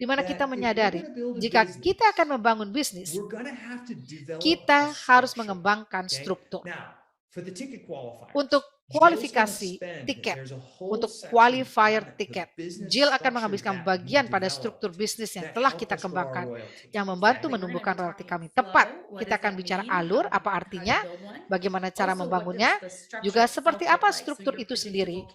di mana kita that if we're going menyadari to build a jika business, kita akan membangun bisnis, we're going to have to develop a kita harus structure. mengembangkan Okay. struktur. Now, for the ticket Untuk qualifiers, Jill's going to kualifikasi spend, tiket, there's a whole untuk section qualifier on it, the tiket, business Jill akan structures menghabiskan that we bagian pada struktur developed bisnis yang that telah help kita us grow our kembangkan, royalty. yang membantu Okay. menumbuhkan royalti kami. Tepat, kita akan bicara alur, apa artinya, bagaimana cara membangunnya, juga seperti apa struktur itu sendiri.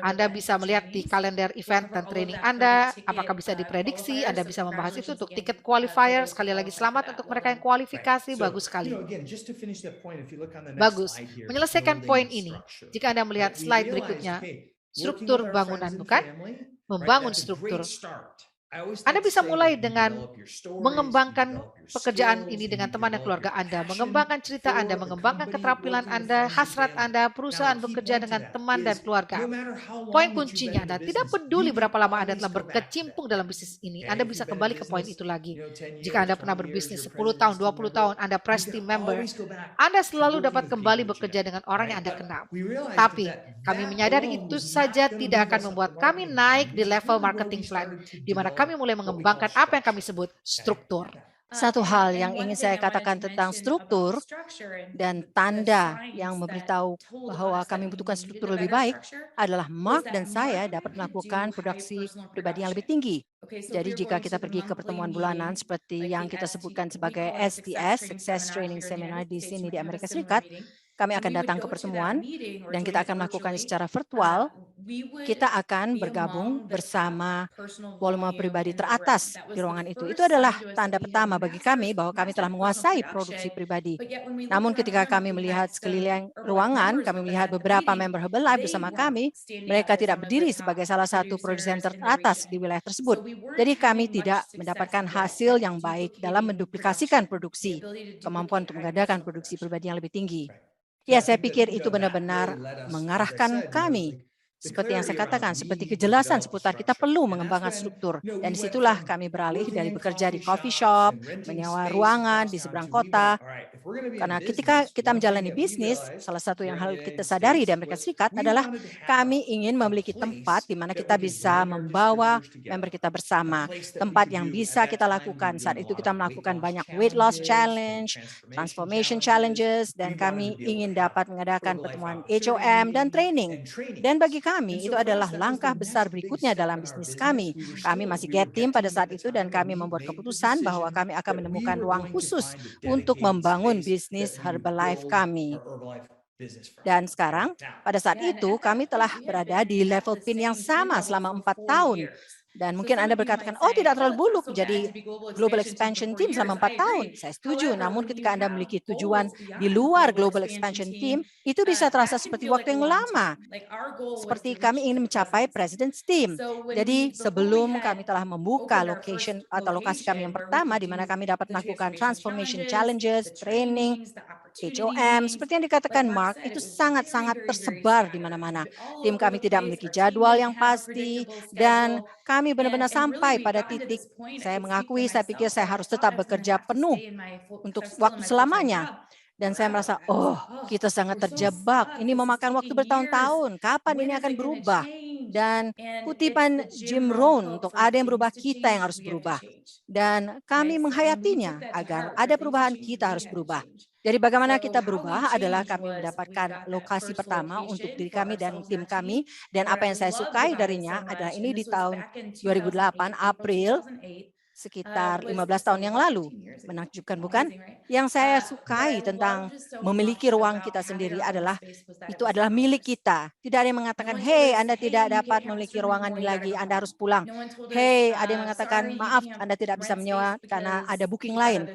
Anda bisa melihat di kalender event dan training Anda, apakah bisa diprediksi, Anda bisa membahas itu untuk tiket qualifier. Sekali lagi selamat untuk mereka yang kualifikasi, So, bagus sekali. again, just to finish that point, if you look on the next Bagus. slide here, Menyelesaikan building poin the ini, structure. jika Anda melihat Right, we slide realized, berikutnya, okay, working struktur with our bangunan, friends and bukan? family, right, Membangun that's a struktur. great start. I always Anda like to bisa say mulai that you dengan develop your stories, you mengembangkan develop your pekerjaan skills, ini and dengan you teman dan develop keluarga your Anda, passion mengembangkan cerita Anda, for the mengembangkan company, keterampilan working with Anda, friends and hasrat family. Anda, Now, perusahaan the key bekerja point to dengan that teman dan is keluarga. no matter how Poin long that you've kuncinya been in the Anda tidak business, peduli you can berapa lama Anda always telah go back to that. berkecimpung dalam bisnis ini, Okay, Anda if bisa you've been in kembali ke poin business, itu lagi. 10 Jika years, Anda pernah 20 years, berbisnis you're a 10 tahun, president's team 20 member, tahun, Anda you press can team member, always go back Anda to selalu working dapat with the people kembali that you bekerja know, dengan orang right? yang Anda But kenal. we realized Tapi kami that menyadari alone itu was saja not going to tidak move akan us up the membuat kami marketing naik plan, di which is level really where we marketing plan, started to di mana kami develop mulai what we call mengembangkan apa yang kami structure. sebut Okay? struktur. Satu hal yang ingin saya katakan tentang struktur dan tanda yang memberitahu bahwa kami membutuhkan struktur lebih baik adalah Mark dan saya dapat melakukan produksi pribadi yang lebih tinggi. Jadi jika kita pergi ke pertemuan bulanan seperti yang kita sebutkan sebagai STS, Success Training Seminar di sini di Amerika Serikat, kami akan datang ke pertemuan dan kita akan melakukan secara virtual. Kita akan bergabung bersama volume pribadi teratas di ruangan itu. Itu adalah tanda pertama bagi kami bahwa kami telah menguasai produksi pribadi. Namun ketika kami melihat sekeliling ruangan, kami melihat beberapa member Herbalife bersama kami, mereka tidak berdiri sebagai salah satu produsen teratas di wilayah tersebut. Jadi kami tidak mendapatkan hasil yang baik dalam menduplikasikan produksi, kemampuan untuk mengadakan produksi pribadi yang lebih tinggi. Ya, saya pikir itu benar-benar mengarahkan kami. Seperti yang saya katakan, seperti kejelasan seputar kita perlu mengembangkan struktur. Dan disitulah kami beralih dari bekerja di coffee shop, menyewa ruangan di seberang kota. Karena ketika kita menjalani bisnis, salah satu yang harus kita sadari di Amerika Serikat adalah kami ingin memiliki tempat di mana kita bisa membawa member kita bersama. Tempat yang bisa kita lakukan. Saat itu kita melakukan banyak weight loss challenge, transformation challenges, dan kami ingin dapat mengadakan pertemuan HOM dan training. Dan bagi kami, itu adalah langkah besar berikutnya dalam bisnis kami. Kami masih get team pada saat itu dan kami membuat keputusan bahwa kami akan menemukan ruang khusus untuk membangun bisnis Herbalife kami. Dan sekarang, pada saat itu, kami telah berada di level PIN yang sama selama 4 tahun. Dan mungkin Anda berkatakan, oh tidak terlalu buluk jadi Global Expansion Team selama 4 tahun. Saya setuju, namun ketika Anda memiliki tujuan di luar Global Expansion Team, itu bisa terasa seperti waktu yang lama. Seperti kami ingin mencapai President's Team. Jadi sebelum kami telah membuka location atau lokasi kami yang pertama, di mana kami dapat melakukan transformation challenges, training, HOM, seperti yang dikatakan Mark, itu sangat-sangat tersebar di mana-mana. Tim kami tidak memiliki jadwal yang pasti, dan kami benar-benar sampai pada titik, saya mengakui, saya pikir saya harus tetap bekerja penuh untuk waktu selamanya. Dan saya merasa, oh, kita sangat terjebak. Ini memakan waktu bertahun-tahun. Kapan ini akan berubah? Dan kutipan Jim Rohn, untuk ada yang berubah, kita yang harus berubah. Dan kami menghayatinya agar ada perubahan, kita harus berubah. Jadi bagaimana kita berubah adalah kami mendapatkan lokasi pertama untuk diri kami dan tim kami. Dan apa yang saya sukai darinya adalah ini di tahun 2008, April, sekitar 15 tahun yang lalu. Menakjubkan bukan? Yang saya sukai tentang memiliki ruang kita sendiri adalah itu adalah milik kita. Tidak ada yang mengatakan, hey, Anda tidak dapat memiliki ruangan ini lagi, Anda harus pulang. Hey, ada yang mengatakan, maaf, Anda tidak bisa menyewa karena ada booking lain.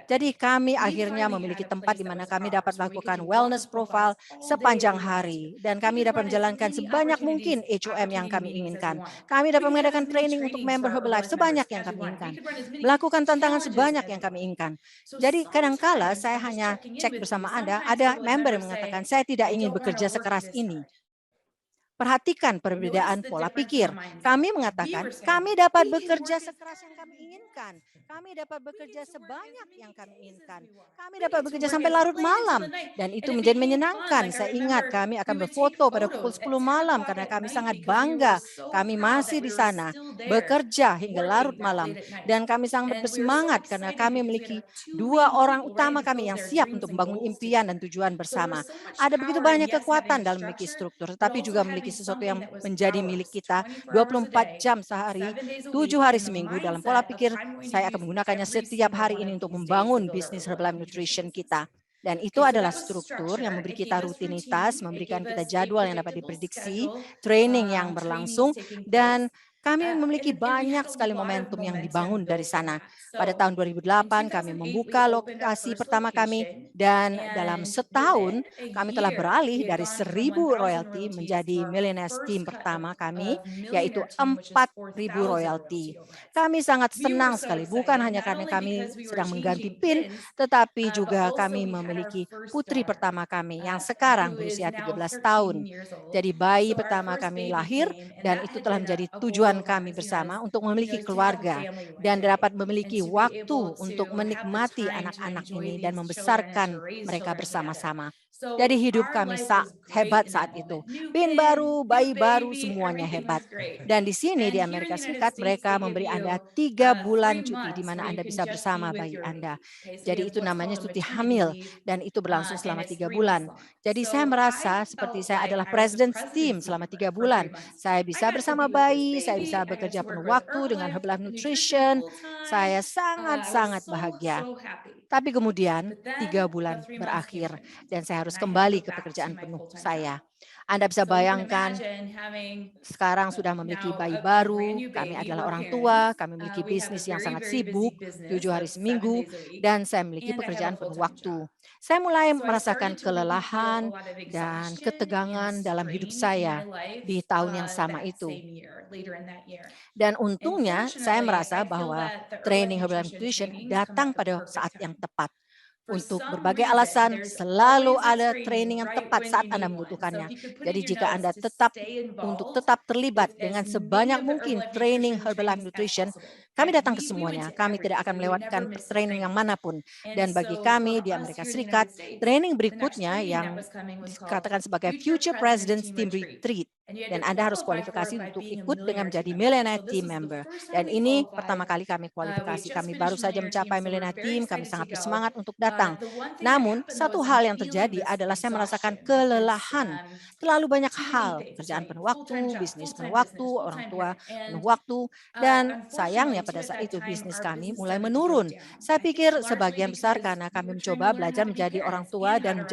Jadi kami akhirnya memiliki tempat di mana kami dapat melakukan wellness profile sepanjang hari. Dan kami dapat menjalankan sebanyak mungkin HOM yang kami inginkan. Kami dapat mengadakan training untuk member Herbalife sebanyak yang kami inginkan. Melakukan tantangan sebanyak yang kami inginkan. Jadi kadangkala saya hanya cek bersama Anda, ada member yang mengatakan, saya tidak ingin bekerja sekeras ini. perhatikan perbedaan pola pikir. Kami mengatakan, kami dapat bekerja sekeras yang kami inginkan. Kami dapat bekerja sebanyak yang kami inginkan. Kami dapat bekerja sampai larut malam. Dan itu menjadi menyenangkan. Saya ingat kami akan berfoto pada pukul 10 malam karena kami sangat bangga. Kami masih di sana, bekerja hingga larut malam. Dan kami sangat bersemangat karena kami memiliki dua orang utama kami yang siap untuk membangun impian dan tujuan bersama. Ada begitu banyak kekuatan dalam memiliki struktur, tetapi juga memiliki sesuatu yang menjadi milik kita 24 jam sehari, 7 hari seminggu dalam pola pikir. Saya akan menggunakannya setiap hari ini untuk membangun bisnis Herbalife Nutrition kita. Dan itu adalah struktur yang memberi kita rutinitas, memberikan kita jadwal yang dapat diprediksi, training yang berlangsung, dan kami memiliki banyak sekali momentum yang dibangun dari sana. Pada tahun 2008 kami membuka lokasi pertama kami dan dalam setahun kami telah beralih dari 1.000 royalty menjadi Millionaires Team pertama kami, yaitu 4.000 royalty. Kami sangat senang sekali, bukan hanya karena kami sedang mengganti PIN, tetapi juga kami memiliki putri pertama kami yang sekarang berusia 13 tahun. Jadi bayi pertama kami lahir dan itu telah menjadi tujuan kami bersama untuk memiliki keluarga dan dapat memiliki waktu untuk menikmati anak-anak ini dan membesarkan mereka bersama-sama. Jadi hidup kami hebat saat itu. PIN baru, bayi baru, semuanya hebat. Dan di sini di Amerika Serikat mereka memberi Anda 3 bulan cuti di mana Anda bisa bersama bayi Anda. Jadi itu namanya cuti hamil dan itu berlangsung selama 3 bulan. Jadi saya merasa seperti saya adalah President's Team selama 3 bulan. Saya bisa bersama bayi, saya bisa bekerja penuh waktu dengan Herbalife Nutrition. Saya sangat-sangat bahagia. Tapi kemudian 3 bulan berakhir dan saya harus kembali ke pekerjaan penuh saya. Anda bisa bayangkan sekarang sudah memiliki bayi baru, kami adalah orang tua, kami memiliki bisnis yang sangat sibuk, 7 hari seminggu, dan saya memiliki pekerjaan penuh waktu. Saya mulai merasakan kelelahan dan ketegangan dalam hidup saya di tahun yang sama itu. Dan untungnya saya merasa bahwa training Herbalife Nutrition datang pada saat yang tepat. Untuk berbagai alasan, selalu ada training yang tepat saat Anda membutuhkannya. Jadi jika Anda tetap terlibat dengan sebanyak mungkin training Herbalife Nutrition, kami datang ke semuanya. Kami tidak akan melewatkan training yang manapun. Dan bagi kami di Amerika Serikat, training berikutnya yang dikatakan sebagai Future President's Team Retreat. Dan Anda harus kualifikasi untuk ikut dengan menjadi Millionaire Team Member. Dan ini pertama kali kami kualifikasi. Kami baru saja mencapai Millionaire Team, kami sangat bersemangat untuk datang. Namun, satu hal yang terjadi adalah saya merasakan kelelahan. Terlalu banyak hal, kerjaan penuh waktu, bisnis penuh waktu, orang tua penuh waktu, dan sayangnya pada saat itu bisnis kami mulai menurun. Saya pikir sebagian besar karena kami mencoba belajar menjadi orang tua dan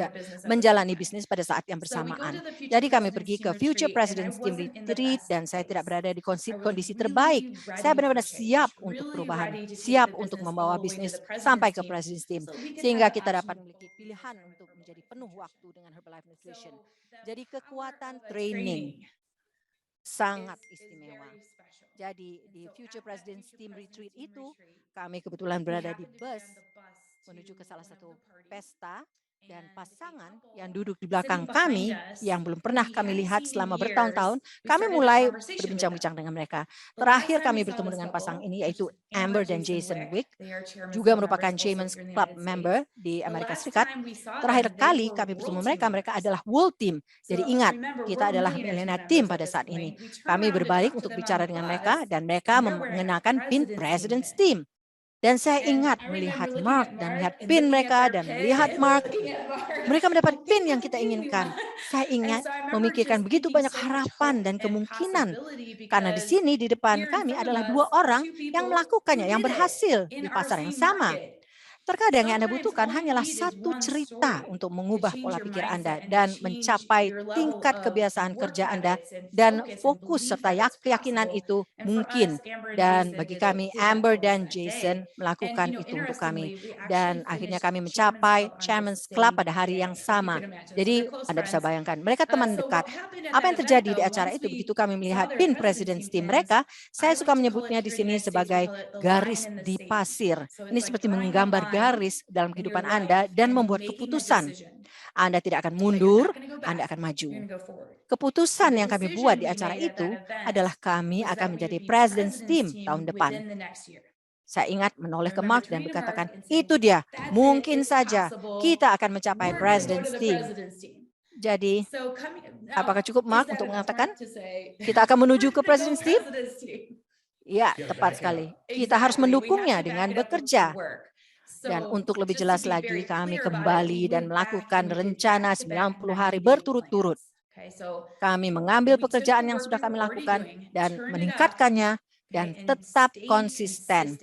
menjalani bisnis pada saat yang bersamaan. Jadi kami pergi ke Future President's Team Retreat dan saya tidak berada di kondisi terbaik. Saya benar-benar siap untuk perubahan, siap untuk membawa bisnis sampai ke President's Team. Sehingga kita dapat memiliki pilihan untuk menjadi penuh waktu dengan Herbalife Nutrition. Jadi kekuatan training sangat istimewa. Jadi di Future President's Team Retreat itu kami kebetulan berada di bus menuju ke salah satu pesta dan pasangan yang duduk di belakang kami yang belum pernah kami lihat selama bertahun-tahun, kami mulai berbincang-bincang dengan mereka. Terakhir kami bertemu dengan pasangan ini yaitu Amber dan Jason Wick, juga merupakan Chairman's Club member di Amerika Serikat. Terakhir kali kami bertemu mereka, mereka adalah World Team. Jadi ingat, kita adalah Millionaire Team pada saat ini. Kami berbalik untuk bicara dengan mereka dan mereka mengenakan pin President's Team. Dan saya ingat melihat Mark dan melihat PIN mereka dan melihat Mark. Mereka mendapat PIN yang kita inginkan. Saya ingat memikirkan begitu banyak harapan dan kemungkinan. Karena di sini di depan kami adalah 2 orang yang melakukannya, yang berhasil di pasar yang sama. Terkadang yang Anda butuhkan hanyalah satu cerita untuk mengubah pola pikir Anda dan mencapai tingkat kebiasaan kerja Anda dan fokus serta keyakinan itu mungkin. Dan bagi kami, Amber dan Jason melakukan itu untuk kami. Dan akhirnya kami mencapai Chairman's Club pada hari yang sama. Jadi Anda bisa bayangkan, mereka teman dekat. Apa yang terjadi di acara itu begitu kami melihat PIN President's Team mereka, saya suka menyebutnya di sini sebagai garis di pasir. Ini seperti menggambar garis dalam kehidupan Anda dan membuat keputusan. Anda tidak akan mundur, Anda akan maju. Keputusan yang kami buat di acara itu adalah kami akan menjadi President's Team tahun depan. Saya ingat menoleh ke Mark dan berkatakan, itu dia, mungkin saja kita akan mencapai President's Team. Jadi, apakah cukup Mark untuk mengatakan kita akan menuju ke President's Team? Ya, tepat sekali. Kita harus mendukungnya dengan bekerja. Dan untuk lebih jelas lagi, kami kembali dan melakukan rencana 90 hari berturut-turut. Kami mengambil pekerjaan yang sudah kami lakukan dan meningkatkannya dan tetap konsisten.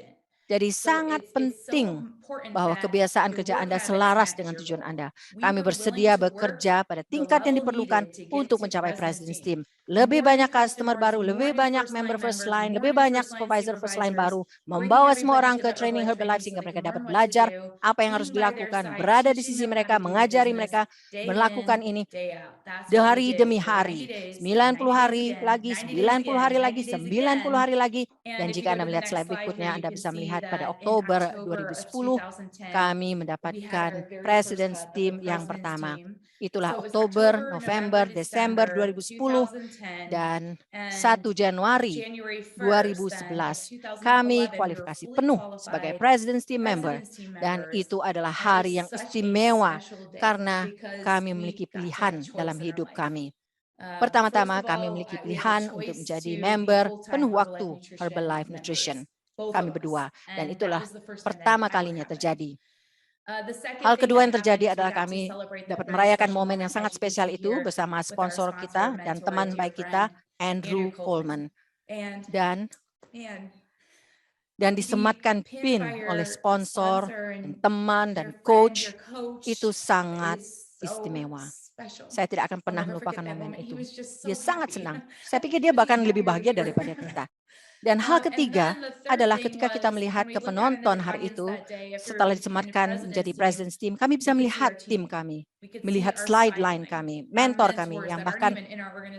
Jadi sangat penting bahwa kebiasaan kerja Anda selaras dengan tujuan Anda. Kami bersedia bekerja pada tingkat yang diperlukan untuk mencapai President's Team. Lebih banyak customer baru, lebih banyak member first line, lebih banyak supervisor first line baru, membawa semua orang ke training Herbalife sehingga mereka dapat belajar apa yang harus dilakukan, berada di sisi mereka, mengajari mereka melakukan ini hari demi hari. 90 hari lagi, 90 hari lagi, 90 hari lagi. Dan jika Anda melihat slide berikutnya, Anda bisa melihat pada Oktober 2010, kami mendapatkan President's Team yang pertama. Itulah Oktober, November, Desember 2010, dan 1 Januari 2011. Kami kualifikasi penuh sebagai President's Team member. Dan itu adalah hari yang istimewa karena kami memiliki pilihan dalam hidup kami. Pertama-tama, kami memiliki pilihan untuk menjadi member penuh waktu Herbalife Nutrition. Kami berdua, dan itulah pertama kalinya terjadi. Hal kedua yang terjadi adalah kami dapat merayakan momen yang sangat spesial itu bersama sponsor kita dan teman baik kita, Andrew Coleman. Dan disematkan pin oleh sponsor, dan teman, dan coach, itu sangat istimewa. Saya tidak akan pernah melupakan momen itu. Dia sangat senang. Saya pikir dia bahkan lebih bahagia daripada kita. Dan hal ketiga adalah ketika kita melihat ke penonton hari itu, setelah disematkan menjadi President's Team, kami bisa melihat tim kami, melihat slide line kami, mentor kami yang bahkan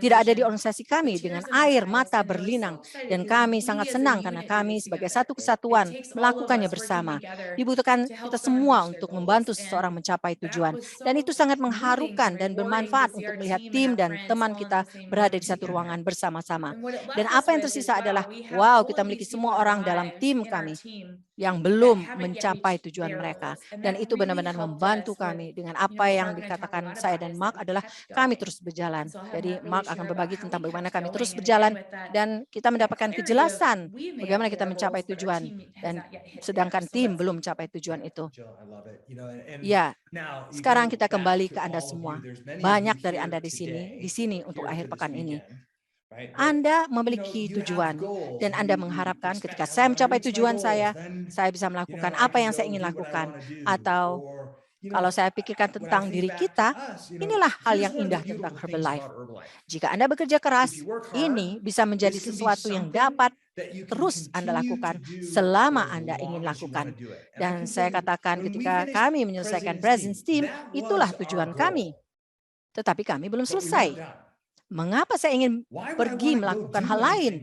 tidak ada di organisasi kami dengan air mata berlinang. Dan kami sangat senang karena kami sebagai satu kesatuan melakukannya bersama. Dibutuhkan kita semua untuk membantu seseorang mencapai tujuan. Dan itu sangat mengharukan dan bermanfaat untuk melihat tim dan teman kita berada di satu ruangan bersama-sama. Dan apa yang tersisa adalah, wow, kita memiliki semua orang dalam tim kami yang belum mencapai tujuan mereka. Dan itu benar-benar membantu kami dengan apa yang dikatakan saya dan Mark adalah kami terus berjalan. Jadi Mark akan berbagi tentang bagaimana kami terus berjalan dan kita mendapatkan kejelasan bagaimana kita mencapai tujuan. Dan sedangkan tim belum mencapai tujuan itu. Ya, sekarang kita kembali ke Anda semua. Banyak dari Anda di sini untuk akhir pekan ini. Anda memiliki tujuan dan Anda mengharapkan ketika saya mencapai tujuan saya bisa melakukan apa yang saya ingin lakukan. Atau kalau saya pikirkan tentang diri kita, inilah hal yang indah tentang Herbalife. Jika Anda bekerja keras, ini bisa menjadi sesuatu yang dapat terus Anda lakukan selama Anda ingin lakukan. Dan saya katakan ketika kami menyelesaikan President's Team, itulah tujuan kami. Tetapi kami belum selesai. Mengapa saya ingin pergi melakukan hal lain?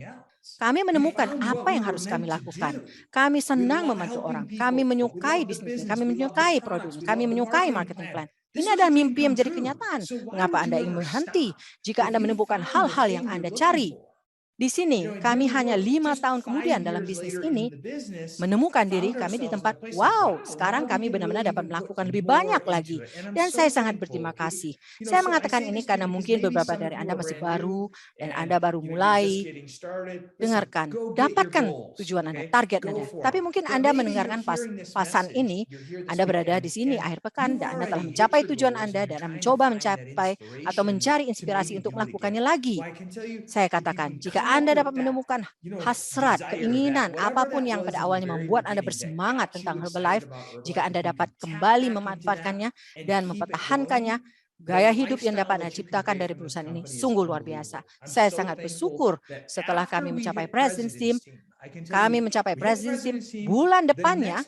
Kami menemukan apa yang harus kami lakukan. Kami senang membantu orang. Kami menyukai bisnis, kami menyukai produknya, kami menyukai marketing plan. Ini adalah mimpi yang menjadi kenyataan. Mengapa Anda ingin berhenti jika Anda menemukan hal-hal yang Anda cari? Di sini, kami hanya 5 tahun kemudian dalam bisnis ini menemukan diri kami di tempat, wow, sekarang kami benar-benar dapat melakukan lebih banyak lagi. Dan saya sangat berterima kasih. Saya mengatakan ini karena mungkin beberapa dari Anda masih baru dan Anda baru mulai. Dengarkan, dapatkan tujuan Anda, target Anda. Tapi mungkin Anda mendengarkan pasan ini, Anda berada di sini akhir pekan dan Anda telah mencapai tujuan Anda dan Anda mencoba mencapai atau mencari inspirasi untuk melakukannya lagi. Saya katakan, jika Anda dapat menemukan hasrat, keinginan, apapun yang pada awalnya membuat Anda bersemangat tentang Herbalife, jika Anda dapat kembali memanfaatkannya dan mempertahankannya, gaya hidup yang dapat Anda ciptakan dari perusahaan ini sungguh luar biasa. Saya sangat bersyukur setelah kami mencapai President's Team, bulan depannya,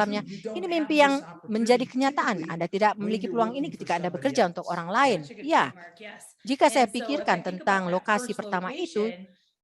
dalamnya. Ini mimpi yang menjadi kenyataan. Anda tidak memiliki peluang ini ketika Anda bekerja untuk orang lain. Ya, jika saya pikirkan tentang lokasi pertama itu,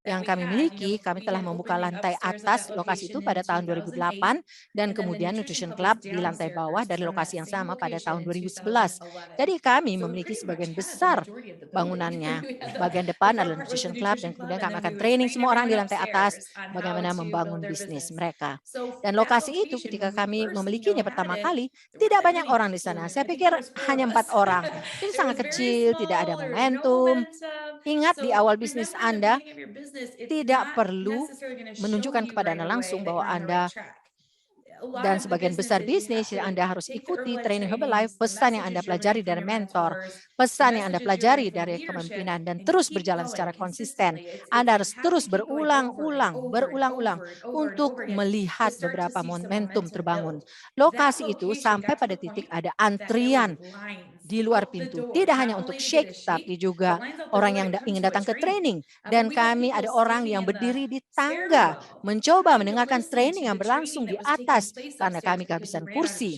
yang kami miliki, kami telah membuka lantai atas lokasi itu pada tahun 2008 dan kemudian Nutrition Club di lantai bawah dari lokasi yang sama pada tahun 2011. Jadi kami memiliki sebagian besar bangunannya. Bagian depan adalah Nutrition Club dan kemudian kami akan training semua orang di lantai atas bagaimana membangun bisnis mereka. Dan lokasi itu ketika kami memilikinya pertama kali, tidak banyak orang di sana. Saya pikir hanya 4 orang. Jadi sangat kecil, tidak ada momentum. Ingat di awal bisnis Anda, tidak perlu menunjukkan kepada Anda langsung bahwa Anda Dan sebagian besar bisnis yang Anda harus ikuti training Herbalife, pesan yang Anda pelajari dari mentor, pesan yang Anda pelajari dari kepemimpinan, dan terus berjalan secara konsisten. Anda harus terus berulang-ulang untuk melihat beberapa momentum terbangun. Lokasi itu sampai pada titik ada antrian di luar pintu. Tidak hanya untuk shake, tapi juga orang yang ingin datang ke training. Dan kami ada orang yang berdiri di tangga, mencoba mendengarkan training yang berlangsung di atas karena kami kehabisan kursi.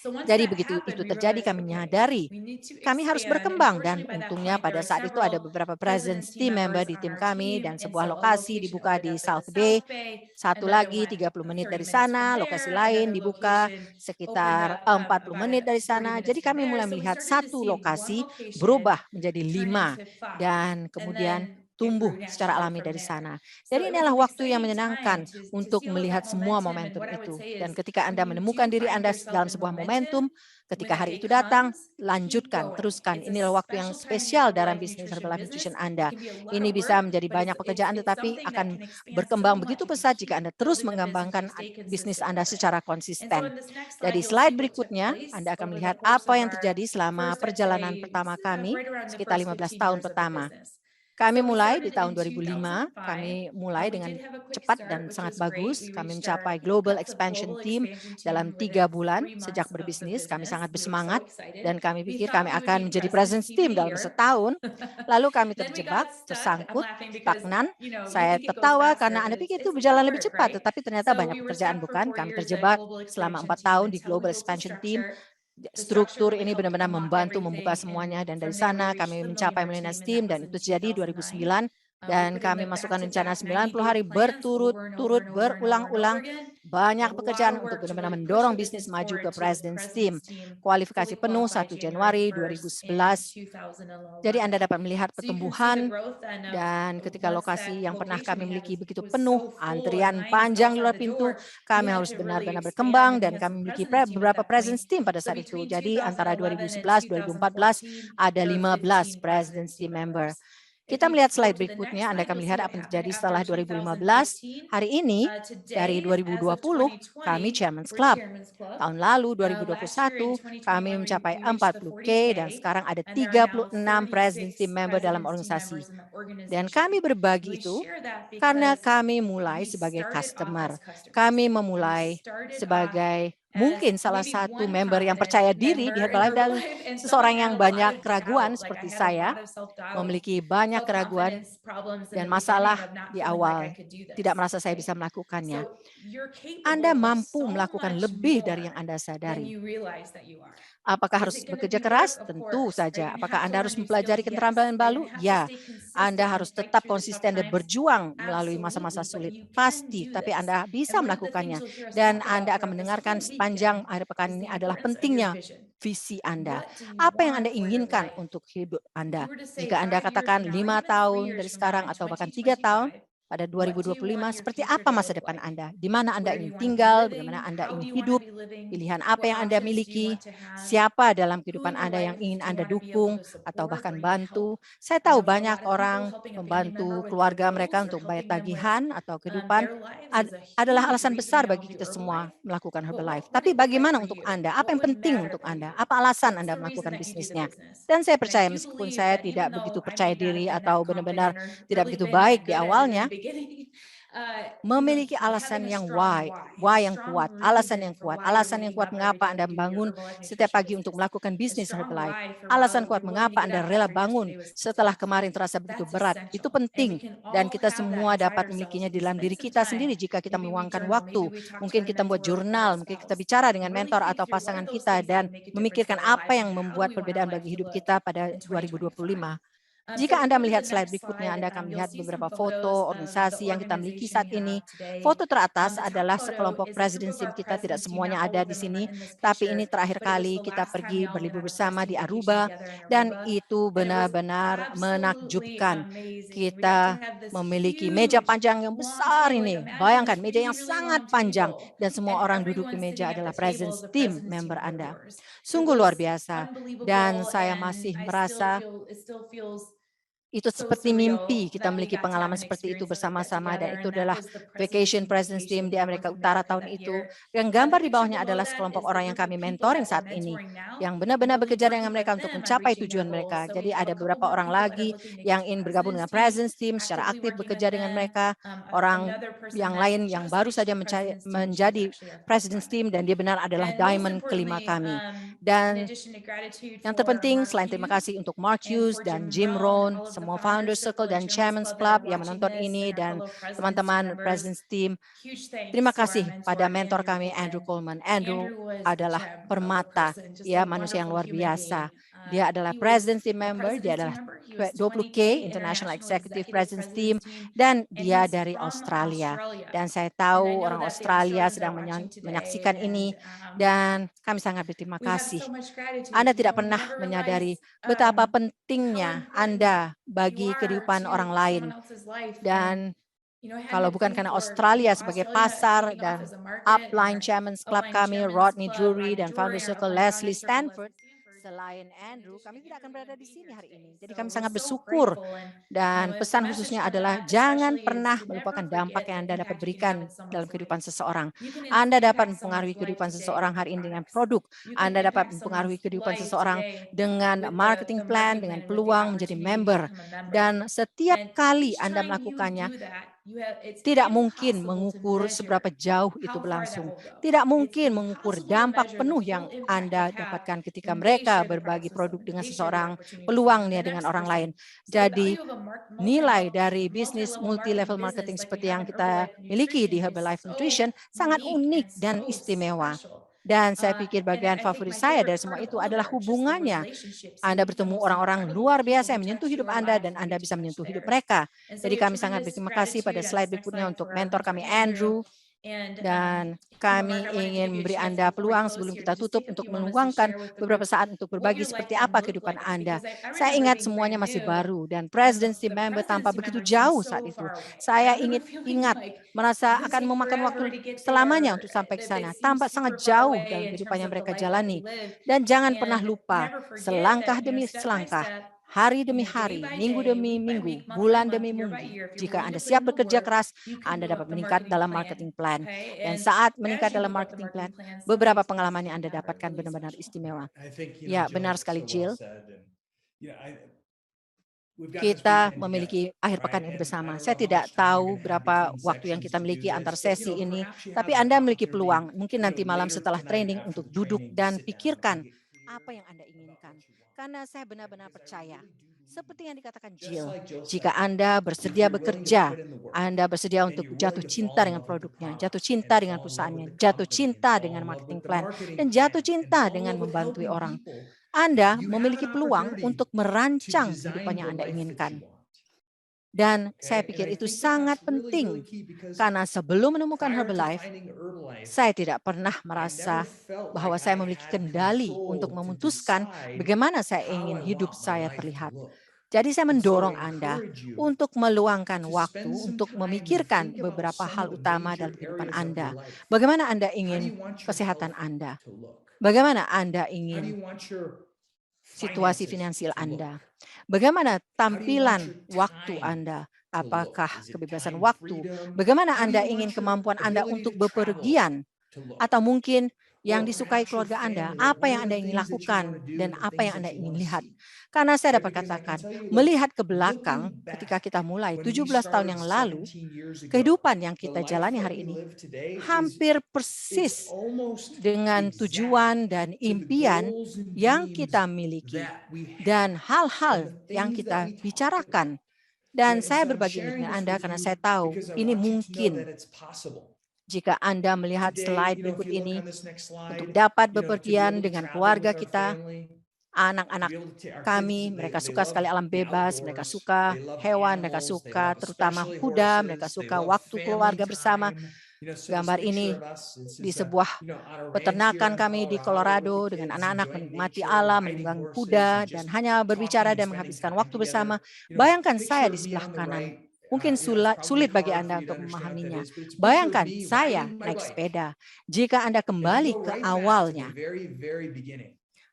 Jadi begitu itu terjadi, kami menyadari kami harus berkembang, dan untungnya pada saat itu ada beberapa presence team member di tim kami dan sebuah lokasi dibuka di South Bay. Satu lagi 30 menit dari sana, lokasi lain dibuka sekitar 40 menit dari sana. Jadi kami mulai melihat satu lokasi berubah menjadi 5 dan kemudian tumbuh secara alami dari sana. Jadi inilah waktu yang menyenangkan untuk melihat semua momentum itu. Dan ketika Anda menemukan diri Anda dalam sebuah momentum, ketika hari itu datang, lanjutkan, teruskan. Inilah waktu yang spesial dalam bisnis Herbalife Nutrition Anda. Ini bisa menjadi banyak pekerjaan, tetapi akan berkembang begitu pesat jika Anda terus mengembangkan bisnis Anda secara konsisten. Jadi slide berikutnya, Anda akan melihat apa yang terjadi selama perjalanan pertama kami, sekitar 15 tahun pertama. Kami mulai di tahun 2005, kami mulai dengan cepat dan sangat bagus. Kami mencapai Global Expansion Team dalam 3 bulan sejak berbisnis. Kami sangat bersemangat dan kami pikir kami akan menjadi presence team dalam setahun. Lalu kami terjebak, tersangkut, stagnan. Saya tertawa karena Anda pikir itu berjalan lebih cepat, tetapi ternyata banyak pekerjaan, bukan? Kami terjebak selama 4 tahun di Global Expansion Team. Struktur ini benar-benar membantu membuka semuanya, dan dari sana kami mencapai Millennials Team, dan itu terjadi 2009, dan kami masukkan rencana 90 hari berturut-turut berulang-ulang, banyak pekerjaan untuk benar-benar mendorong bisnis maju ke President's Team. Kualifikasi penuh 1 Januari 2011. Jadi Anda dapat melihat pertumbuhan, dan ketika lokasi yang pernah kami miliki begitu penuh, antrian panjang di luar pintu, kami harus benar-benar berkembang, dan kami memiliki beberapa presence team pada saat itu. Jadi antara 2011, 2014 ada 15 presence team member. Kita melihat slide berikutnya, Anda akan melihat apa yang terjadi setelah 2015. Hari ini, dari 2020, kami Chairman's Club. Tahun lalu, 2021, kami mencapai 40K, dan sekarang ada 36 President Team Member dalam organisasi. Dan kami berbagi itu karena kami mulai sebagai customer. Kami memulai sebagai mungkin salah satu member yang percaya diri di Herbalife, dan seseorang yang banyak keraguan seperti saya, memiliki banyak keraguan dan masalah di awal, tidak merasa saya bisa melakukannya. Anda mampu melakukan lebih dari yang Anda sadari. Apakah harus bekerja keras? Tentu saja. Apakah Anda harus mempelajari keterampilan baru? Ya. Anda harus tetap konsisten dan berjuang melalui masa-masa sulit. Pasti, tapi Anda bisa melakukannya. Dan Anda akan mendengarkan sepanjang akhir pekan ini adalah pentingnya visi Anda. Apa yang Anda inginkan untuk hidup Anda? Jika Anda katakan 5 tahun dari sekarang atau bahkan 3 tahun, pada 2025, seperti apa masa depan Anda? Di mana Anda ingin tinggal? Bagaimana Anda ingin hidup? Pilihan apa yang Anda miliki? Siapa dalam kehidupan Anda yang ingin Anda dukung atau bahkan bantu? Saya tahu banyak orang membantu keluarga mereka untuk bayar tagihan atau kehidupan adalah alasan besar bagi kita semua melakukan Herbalife. Tapi bagaimana untuk Anda? Apa yang penting untuk Anda? Apa alasan Anda melakukan bisnisnya? Dan saya percaya, meskipun saya tidak begitu percaya diri atau benar-benar tidak begitu baik di awalnya, memiliki alasan yang why yang kuat mengapa Anda membangun setiap pagi untuk melakukan bisnis Herbalife. Alasan kuat mengapa Anda rela bangun setelah kemarin terasa begitu berat. Itu penting, dan kita semua dapat memilikinya di dalam diri kita sendiri jika kita meluangkan waktu. Mungkin kita membuat jurnal, mungkin kita bicara dengan mentor atau pasangan kita dan memikirkan apa yang membuat perbedaan bagi hidup kita pada 2025. Jika Anda melihat slide berikutnya, Anda akan melihat beberapa foto organisasi yang kita miliki saat ini. Foto teratas adalah sekelompok President's Team kita, tidak semuanya ada di sini, tapi ini terakhir kali kita pergi berlibur bersama di Aruba, dan itu benar-benar menakjubkan. Kita memiliki meja panjang yang besar ini. Bayangkan, meja yang sangat panjang, dan semua orang duduk di meja adalah President's Team member Anda. Sungguh luar biasa, dan saya masih merasa Itu seperti mimpi kita memiliki pengalaman seperti itu bersama-sama, dan itu adalah Vacation Presidents Team di Amerika Utara tahun itu. Yang gambar di bawahnya adalah sekelompok orang yang kami mentoring saat ini, yang benar-benar bekerja dengan mereka untuk mencapai tujuan mereka. Jadi ada beberapa orang lagi yang ingin bergabung dengan Presidents Team secara aktif bekerja dengan mereka, orang yang lain yang baru saja menjadi Presidents Team, dan dia benar adalah diamond kelima kami. Dan yang terpenting, selain terima kasih untuk Mark Hughes dan Jim Rohn, semua Founders Circle dan Chairman's Club yang menonton ini, dan teman-teman President's Team, terima kasih pada mentor kami, Andrew Coleman. Andrew adalah permata, dia manusia yang luar biasa. Dia adalah President's Team member, dia adalah 20K International Executive President's Team, dan dia dari Australia. Dan saya tahu orang Australia sedang menyaksikan ini, dan kami sangat berterima kasih. Anda tidak pernah menyadari betapa pentingnya Anda bagi kehidupan orang lain. Dan kalau bukan karena Australia sebagai pasar dan upline Chairman's Club kami, Rodney Drury, dan Founder Circle Leslie Stanford, selain Andrew, kami tidak akan berada di sini hari ini. Jadi kami sangat bersyukur, dan pesan khususnya adalah jangan pernah melupakan dampak yang Anda dapat berikan dalam kehidupan seseorang. Anda dapat mempengaruhi kehidupan seseorang hari ini dengan produk. Anda dapat mempengaruhi kehidupan seseorang dengan marketing plan, dengan peluang menjadi member. Dan setiap kali Anda melakukannya, tidak mungkin mengukur seberapa jauh itu berlangsung. Tidak mungkin mengukur dampak penuh yang Anda dapatkan ketika mereka berbagi produk dengan seseorang, peluangnya dengan orang lain. Jadi nilai dari bisnis multi-level marketing seperti yang kita miliki di Herbalife Nutrition sangat unik dan istimewa. Dan saya pikir bagian favorit saya dari semua itu adalah hubungannya. Anda bertemu orang-orang luar biasa yang menyentuh hidup Anda, dan Anda bisa menyentuh hidup mereka. Jadi kami sangat berterima kasih pada slide berikutnya untuk mentor kami, Andrew. Dan kami ingin memberi Anda peluang sebelum kita tutup untuk meluangkan beberapa saat untuk berbagi seperti apa kehidupan Anda. Saya ingat semuanya masih baru, dan President's Team member tampak begitu jauh saat itu. Saya ingat merasa akan memakan waktu selamanya untuk sampai ke sana. Tampak sangat jauh dalam kehidupan yang mereka jalani. Dan jangan pernah lupa, selangkah demi selangkah, hari demi hari, minggu demi minggu, bulan demi minggu, jika Anda siap bekerja keras, Anda dapat meningkat dalam marketing plan. Dan saat meningkat dalam marketing plan, beberapa pengalaman yang Anda dapatkan benar-benar istimewa. Ya, benar sekali, Jill. Kita memiliki akhir pekan ini bersama. Saya tidak tahu berapa waktu yang kita miliki antar sesi ini, tapi Anda memiliki peluang, mungkin nanti malam setelah training, untuk duduk dan pikirkan apa yang Anda inginkan. Karena saya benar-benar percaya, seperti yang dikatakan Jill, jika Anda bersedia bekerja, Anda bersedia untuk jatuh cinta dengan produknya, jatuh cinta dengan perusahaannya, jatuh cinta dengan marketing plan, dan jatuh cinta dengan membantu orang, Anda memiliki peluang untuk merancang kehidupan yang Anda inginkan. Dan saya pikir itu sangat penting, karena sebelum menemukan Herbalife, saya tidak pernah merasa bahwa saya memiliki kendali untuk memutuskan bagaimana saya ingin hidup saya terlihat. Jadi saya mendorong Anda untuk meluangkan waktu untuk memikirkan beberapa hal utama dalam kehidupan Anda. Bagaimana Anda ingin kesehatan Anda? Bagaimana Anda ingin situasi finansial Anda? Bagaimana tampilan waktu Anda? Apakah kebebasan waktu? Bagaimana Anda ingin kemampuan Anda untuk bepergian? Atau mungkin yang disukai keluarga Anda, apa yang Anda ingin lakukan dan apa yang Anda ingin lihat? Karena saya dapat katakan, melihat ke belakang ketika kita mulai 17 tahun yang lalu, kehidupan yang kita jalani hari ini hampir persis dengan tujuan dan impian yang kita miliki dan hal-hal yang kita bicarakan. Dan saya berbagi ini dengan Anda karena saya tahu ini mungkin. Jika Anda melihat slide berikut ini, untuk dapat bepergian dengan keluarga kita, anak-anak kami, mereka suka sekali alam bebas, mereka suka hewan, mereka suka terutama kuda, mereka suka waktu keluarga bersama. Gambar ini di sebuah peternakan kami di Colorado dengan anak-anak menikmati alam, menunggangi kuda, dan hanya berbicara dan menghabiskan waktu bersama. Bayangkan saya di sebelah kanan. Mungkin sulit bagi Anda untuk memahaminya. Bayangkan saya naik sepeda. Jika Anda kembali ke awalnya,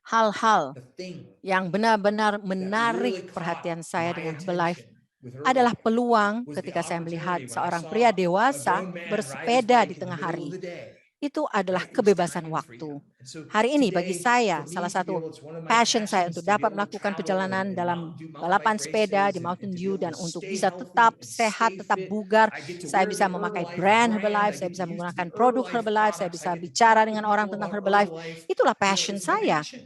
Hal-hal the thing yang benar-benar that menarik really perhatian caught saya my dengan Herbalife attention with adalah Herbalife peluang was the ketika saya melihat opportunity when I seorang pria saw a dewasa grown man ride his bersepeda di bike in the tengah middle of hari. the day, Itu adalah right? It was kebebasan time and freedom. waktu. And so Hari ini bagi today, saya, for salah me to be satu able, it's one of my passion saya passions untuk to be dapat able to melakukan travel perjalanan and dalam do mountain balapan bike sepeda races di Mountain and to be Dew able dan to untuk stay bisa healthy tetap and sehat, stay tetap fit. bugar. I get to Saya wear bisa the memakai Herbalife brand brand. Herbalife, I saya get to bisa use the menggunakan produk Herbalife Herbalife, saya products. bisa I get to bicara talk to dengan orang people tentang about Herbalife. Herbalife. Itulah You know, passion it's my saya. passion.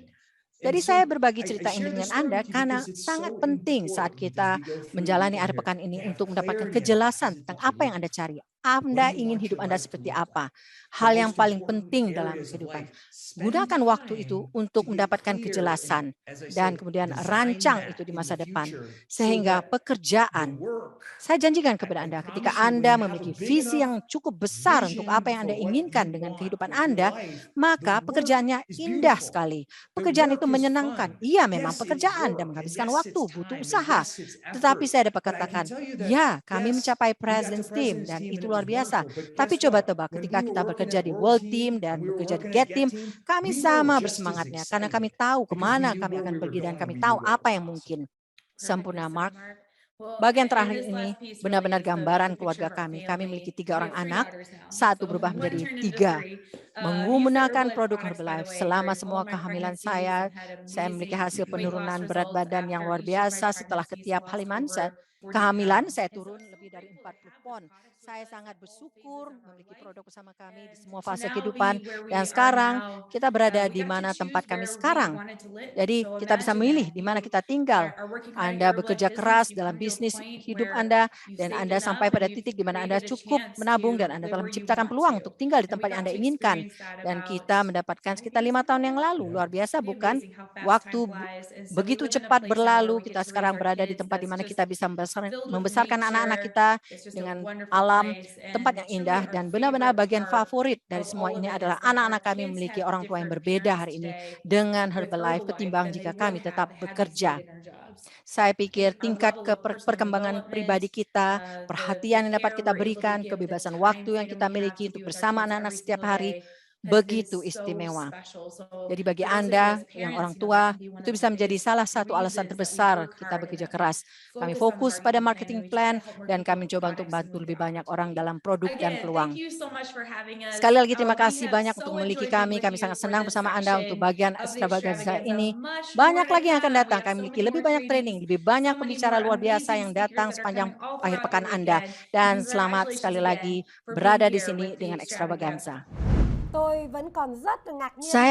And Jadi saya so berbagi I cerita ini share dengan this story Anda with you karena because it's sangat so penting saat important as kita we go through menjalani in akhir here pekan ini to have untuk mendapatkan clarity in our lives kejelasan as tentang what apa you're yang Anda looking for. cari. What do Anda you ingin want hidup your Anda life to seperti look like? apa? The Hal yang most paling important penting dalam areas of kehidupan. life, spend Gunakan waktu itu time to untuk get mendapatkan clear and, kejelasan as I dan say, kemudian design rancang itu that di in the masa depan. future so Sehingga that the pekerjaan, work, saya janjikan kepada I Anda, ketika promise you, when Anda you have a memiliki big visi enough yang cukup besar untuk apa vision yang for Anda what you inginkan dengan want kehidupan with your Anda, life, the maka work pekerjaannya is indah beautiful. sekali. The Pekerjaan itu work is menyenangkan. fun. Iya, memang Yes, it's pekerjaan dan work, and menghabiskan yes, waktu, it's butuh time, and usaha. yes, it's Tetapi effort. saya dapat But I can katakan, tell you that, ya, kami yes, mencapai we got to President's Team President's dan Team and itu it was luar biasa. wonderful. But Tapi guess what? coba tebak, When ketika we were kita working bekerja at di World World Team Team and dan we were bekerja di working at Get Get Team, Team, kami we were sama just as bersemangatnya karena kami excited tahu because we kemana knew kami where akan we were pergi dan going and kami we knew tahu what apa was yang possible. mungkin. Perfectly Sempurna, said, Mark. Mark. Well, Bagian and terakhir this ini last piece really benar-benar is the gambaran picture keluarga of our kami. Kami family. memiliki 3 We orang have 3 anak, daughters now. satu So berubah one menjadi turned into 3. 3. He used the Menggunakan Herbalife produk products, by the Herbalife way, selama during all semua of my kehamilan pregnancies and saya. had Saya memiliki amazing hasil weight loss penurunan berat results badan yang after luar each of my biasa setelah pregnancies, setiap lost kehamilan over 40 kehamilan pounds. saya And so turun I'm so lebih dari grateful 40 to have the pon. products with Saya us sangat at all bersyukur phases of our memiliki life. produk bersama kami di And semua to fase now kehidupan. be where Dan we are sekarang now, kita berada we di got to mana tempat choose kami where we sekarang. wanted to live. Jadi So kita bisa imagine memilih that di mana you kita tinggal. are working hard at Anda your Herbalife bekerja business, keras you've dalam come to a bisnis point hidup where Anda you've dan saved Anda sampai enough and pada you've titik di mana Anda created a cukup chance menabung dan to Anda live telah where you menciptakan want peluang to. untuk tinggal di And we tempat yang got Anda to inginkan. experience that Dan about kita mendapatkan 9 sekitar years 5 tahun ago yang now. lalu. Yeah. Luar biasa, Pretty bukan? amazing how fast Waktu time flies. And so we begitu live in a cepat place now where berlalu, we get kita to raise sekarang our berada di kids tempat di that's mana just kita bisa filled with membesarkan anak-anak nature. kita It's just a dengan wonderful alam, place tempat and yang truly indah, our dan benar-benar favorite bagian part favorit dari of semua all of ini it adalah is that our anak-anak kami kids memiliki have orang tua yang different berbeda parents hari ini today dengan with Herbalife Herbalife ketimbang than they jika would kami tetap have had we bekerja. stayed in our jobs. Saya pikir Our tingkat level of personal perkembangan development, pribadi kita, the perhatian yang dapat care kita we're able to berikan, give, the kebebasan time waktu yang freedom kita we have miliki to untuk be with our bersama kids anak-anak every setiap single hari, day has been begitu so istimewa. special. So Jadi bagi for those of you Anda as yang parents, orang that tua, can be one itu of bisa the menjadi biggest salah satu alasan reasons that we terbesar work kita hard and bekerja that we keras. Kami focus on the fokus pada marketing plan, marketing and we try plan to help more dan people kami with coba untuk products and membantu with lebih the banyak orang opportunity. dalam produk dan Again, thank peluang. you so much for having us. Sekali lagi terima We kasih have banyak untuk so memiliki enjoyed being kami. with Kami you sangat for senang this bersama Anda untuk section bagian of the extravaganza extravaganza. ini. Much more Banyak to lagi yang akan come. We datang. have Kami so memiliki many lebih more banyak training, trainings, lebih banyak so many pembicara more luar biasa amazing yang speakers datang that are sepanjang coming all akhir throughout your pekan Anda. weekend. Dan selamat Congratulations sekali lagi again for being berada di here sini with the dengan extravaganza. extravaganza. Tôi vẫn còn rất là ngạc nhiên Saya